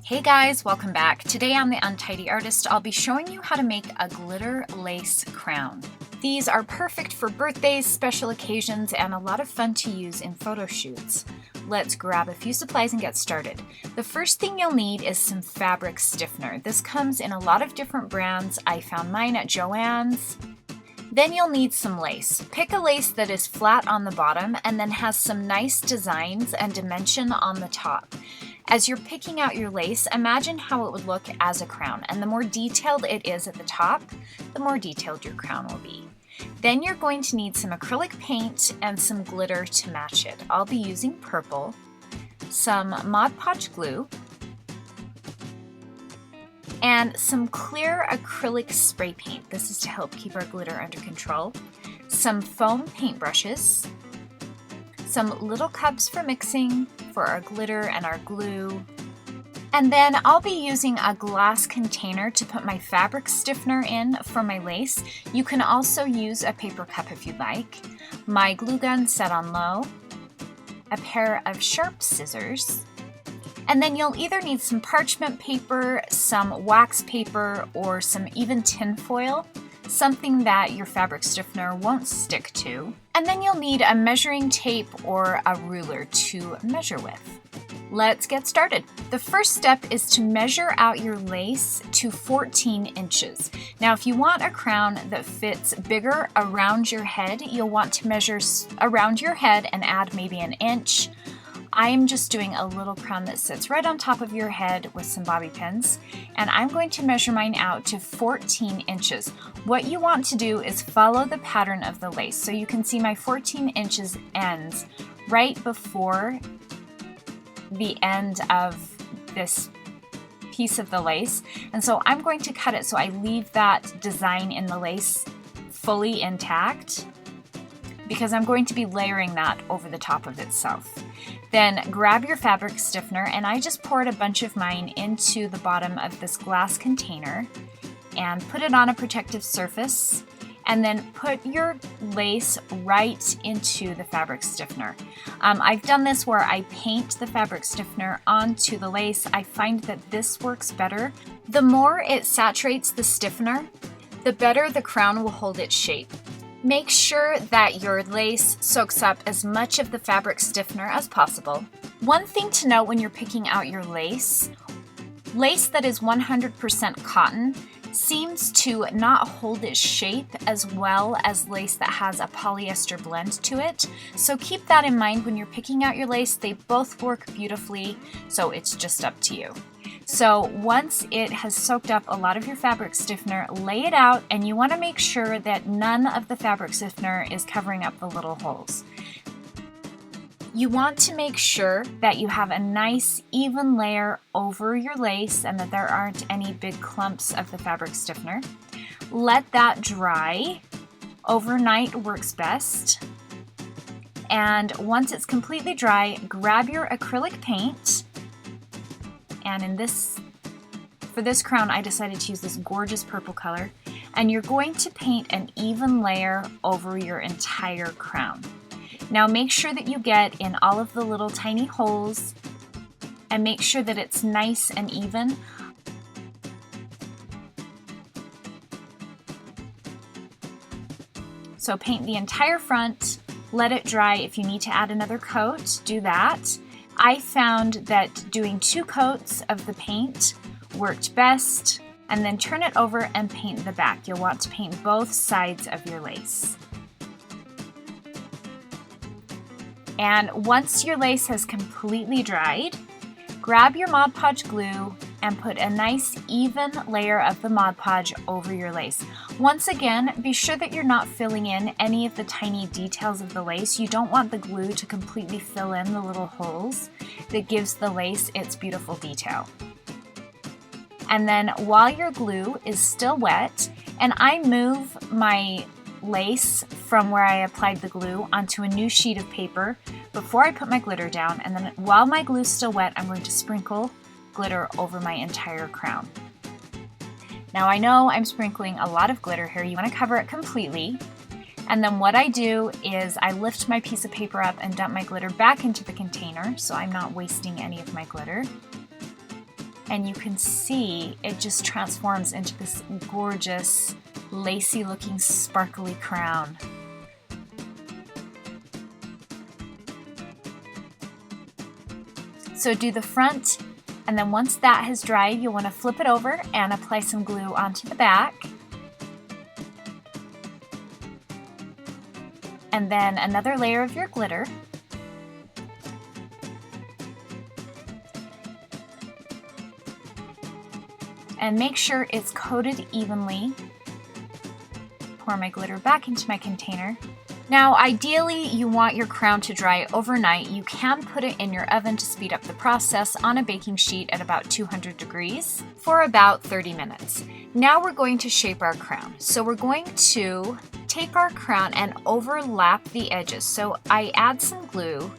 Hey guys, welcome back. Today on The Untidy Artist, I'll be showing you how to make a glitter lace crown. These are perfect for birthdays, special occasions, and a lot of fun to use in photo shoots. Let's grab a few supplies and get started. The first thing you'll need is some fabric stiffener. This comes in a lot of different brands. I found mine at Joann's. Then you'll need some lace. Pick a lace that is flat on the bottom and then has some nice designs and dimension on the top. As you're picking out your lace, imagine how it would look as a crown, and the more detailed it is at the top, the more detailed your crown will be. Then you're going to need some acrylic paint and some glitter to match it. I'll be using purple, some Mod Podge glue, and some clear acrylic spray paint. This is to help keep our glitter under control. Some foam paintbrushes, some little cups for mixing for our glitter and our glue. And then I'll be using a glass container to put my fabric stiffener in for my lace. You can also use a paper cup if you'd like. My glue gun set on low, a pair of sharp scissors, and then you'll either need some parchment paper, some wax paper, or some even tin foil, something that your fabric stiffener won't stick to. And then you'll need a measuring tape or a ruler to measure with. Let's get started. The first step is to measure out your lace to 14 inches. Now, if you want a crown that fits bigger around your head, you'll want to measure around your head and add maybe an inch. I am just doing a little crown that sits right on top of your head with some bobby pins, and I'm going to measure mine out to 14 inches. What you want to do is follow the pattern of the lace. So you can see my 14 inches ends right before the end of this piece of the lace, and so I'm going to cut it so I leave that design in the lace fully intact, because I'm going to be layering that over the top of itself. Then grab your fabric stiffener, and I just poured a bunch of mine into the bottom of this glass container and put it on a protective surface, and then put your lace right into the fabric stiffener. I've done this where I paint the fabric stiffener onto the lace. I find that this works better. The more it saturates the stiffener, the better the crown will hold its shape. Make sure that your lace soaks up as much of the fabric stiffener as possible. One thing to note when you're picking out your lace that is 100% cotton seems to not hold its shape as well as lace that has a polyester blend to it. So keep that in mind when you're picking out your lace. They both work beautifully, so it's just up to you. So once it has soaked up a lot of your fabric stiffener, lay it out, and you want to make sure that none of the fabric stiffener is covering up the little holes. You want to make sure that you have a nice even layer over your lace and that there aren't any big clumps of the fabric stiffener. Let that dry. Overnight works best. And once it's completely dry, grab your acrylic paint. And for this crown, I decided to use this gorgeous purple color. And you're going to paint an even layer over your entire crown. Now make sure that you get in all of the little tiny holes and make sure that it's nice and even. So paint the entire front, let it dry. If you need to add another coat, do that. I found that doing 2 coats of the paint worked best, and then turn it over and paint the back. You'll want to paint both sides of your lace. And once your lace has completely dried, grab your Mod Podge glue and put a nice even layer of the Mod Podge over your lace. Once again, be sure that you're not filling in any of the tiny details of the lace. You don't want the glue to completely fill in the little holes that gives the lace its beautiful detail. And then while your glue is still wet, and I move my lace from where I applied the glue onto a new sheet of paper before I put my glitter down, and then while my glue is still wet, I'm going to sprinkle glitter over my entire crown. Now I know I'm sprinkling a lot of glitter here. You want to cover it completely, and then what I do is I lift my piece of paper up and dump my glitter back into the container so I'm not wasting any of my glitter. and you can see it just transforms into this gorgeous, lacy looking, sparkly crown. So do the front, and then once that has dried, you'll want to flip it over and apply some glue onto the back. And then another layer of your glitter. And make sure it's coated evenly. Pour my glitter back into my container. Now, ideally, you want your crown to dry overnight. You can put it in your oven to speed up the process on a baking sheet at about 200 degrees for about 30 minutes. Now we're going to shape our crown. So we're going to take our crown and overlap the edges. So I add some glue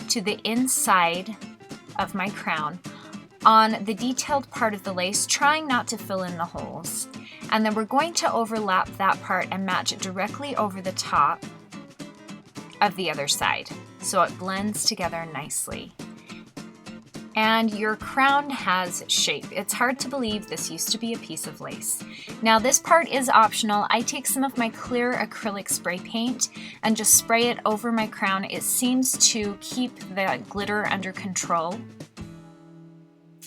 to the inside of my crown on the detailed part of the lace, trying not to fill in the holes. And then we're going to overlap that part and match it directly over the top of the other side, so it blends together nicely. And your crown has shape. It's hard to believe this used to be a piece of lace. Now this part is optional. I take some of my clear acrylic spray paint and just spray it over my crown. It seems to keep the glitter under control.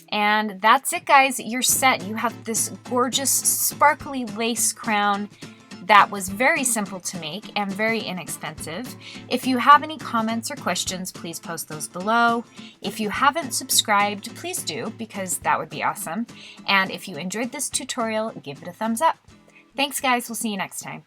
And that's it, guys. You're set. You have this gorgeous sparkly lace crown that was very simple to make and very inexpensive. If you have any comments or questions, please post those below. If you haven't subscribed, please do, because that would be awesome. And if you enjoyed this tutorial, give it a thumbs up. Thanks, guys. We'll see you next time.